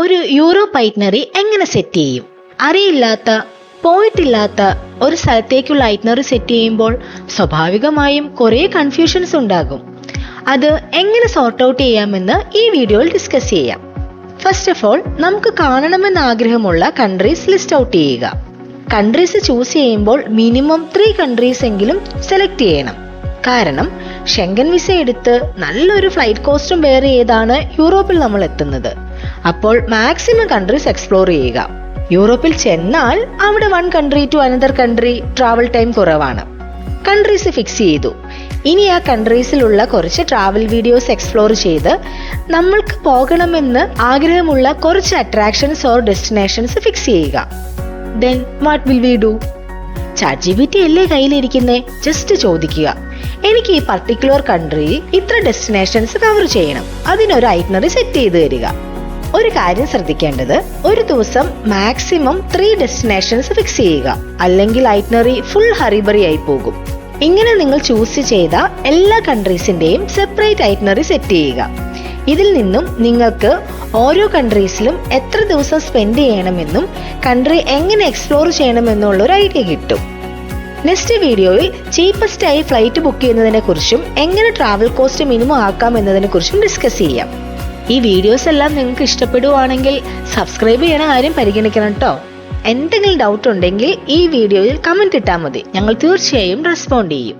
ഒരു Europe itinerary എങ്ങനെ set ചെയ്യും? അറിയില്ലാത്ത, പോയിട്ടില്ലാത്ത ഒരു സ്ഥലത്തേക്കുള്ള ഐറ്റിനറി സെറ്റ് ചെയ്യുമ്പോൾ സ്വാഭാവികമായും കുറേ കൺഫ്യൂഷൻസ് ഉണ്ടാകും. അത് എങ്ങനെ സോർട്ട് ഔട്ട് ചെയ്യാമെന്ന് ഈ വീഡിയോയിൽ ഡിസ്കസ് ചെയ്യാം. ഫസ്റ്റ് ഓഫ് ഓൾ, നമുക്ക് കാണണമെന്ന് ആഗ്രഹമുള്ള കൺട്രീസ് ലിസ്റ്റ് ഔട്ട് ചെയ്യുക. കൺട്രീസ് ചൂസ് ചെയ്യുമ്പോൾ മിനിമം 3 കൺട്രീസ് എങ്കിലും സെലക്ട് ചെയ്യണം. കാരണം ഷെങ്കൻ വിസ എടുത്ത് നല്ലൊരു ഫ്ലൈറ്റ് കോസ്റ്റും ബെയർ ചെയ്താണ് യൂറോപ്പിൽ നമ്മൾ എത്തുന്നത്. അപ്പോൾ മാക്സിമം കൺട്രീസ് എക്സ്പ്ലോർ ചെയ്യുക. യൂറോപ്പിൽ ചെന്നാൽ അവിടെ 1 country to another country travel time കുറവാണ്. കൺട്രീസ് ഫിക്സ് ചെയ്തു. ഇനി ആ കൺട്രീസിലുള്ള കുറച്ച് ട്രാവൽ വീഡിയോസ് എക്സ്പ്ലോർ ചെയ്ത് നമ്മൾക്ക് പോകണമെന്ന് ആഗ്രഹമുള്ള കുറച്ച് അട്രാക്ഷൻസ് ഓർ ഡെസ്റ്റിനേഷൻസ് ഫിക്സ് ചെയ്യുക. Then what will we do? ChatGPT അല്ലേ കയ്യിലിരിക്കുന്നേ, ജസ്റ്റ് ചോദിക്കുക, എനിക്ക് ഈ പർട്ടിക്കുലർ കൺട്രിയിൽ ഇത്ര ഡെസ്റ്റിനേഷൻസ് കവർ ചെയ്യണം, അതിനൊരു ഐറ്റിനറി സെറ്റ് ചെയ്ത് തരിക. ഒരു കാര്യം ശ്രദ്ധിക്കേണ്ടത്, ഒരു ദിവസം മാക്സിമം 3 ഡെസ്റ്റിനേഷൻസ് ഫിക്സ് ചെയ്യുക, അല്ലെങ്കിൽ ഐറ്റിനറി ഫുൾ ഹറിബറി ആയി പോകും. ഇങ്ങനെ നിങ്ങൾ ചൂസ് ചെയ്ത എല്ലാ കൺട്രീസിന്റെയും സെപ്പറേറ്റ് ഐറ്റിനറി സെറ്റ് ചെയ്യുക. ഇതിൽ നിന്നും നിങ്ങൾക്ക് ഓരോ കൺട്രീസിലും എത്ര ദിവസം സ്പെൻഡ് ചെയ്യണമെന്നും കൺട്രി എങ്ങനെ എക്സ്പ്ലോർ ചെയ്യണമെന്നുള്ള ഒരു ഐഡിയ കിട്ടും. നെക്സ്റ്റ് വീഡിയോയിൽ ചീപ്പസ്റ്റ് ആയി ഫ്ലൈറ്റ് ബുക്ക് ചെയ്യുന്നതിനെ കുറിച്ചും എങ്ങനെ ട്രാവൽ കോസ്റ്റ് മിനിമം ആക്കാം എന്നതിനെ കുറിച്ചും ഡിസ്കസ് ചെയ്യാം. ഈ വീഡിയോസ് എല്ലാം നിങ്ങൾക്ക് ഇഷ്ടപ്പെടുവാണെങ്കിൽ സബ്സ്ക്രൈബ് ചെയ്യണ കാര്യം പരിഗണിക്കണം കേട്ടോ. എന്തെങ്കിലും ഡൗട്ട് ഉണ്ടെങ്കിൽ ഈ വീഡിയോയിൽ കമന്റ് ഇട്ടാൽ മതി, ഞങ്ങൾ തീർച്ചയായും റെസ്പോണ്ട് ചെയ്യും.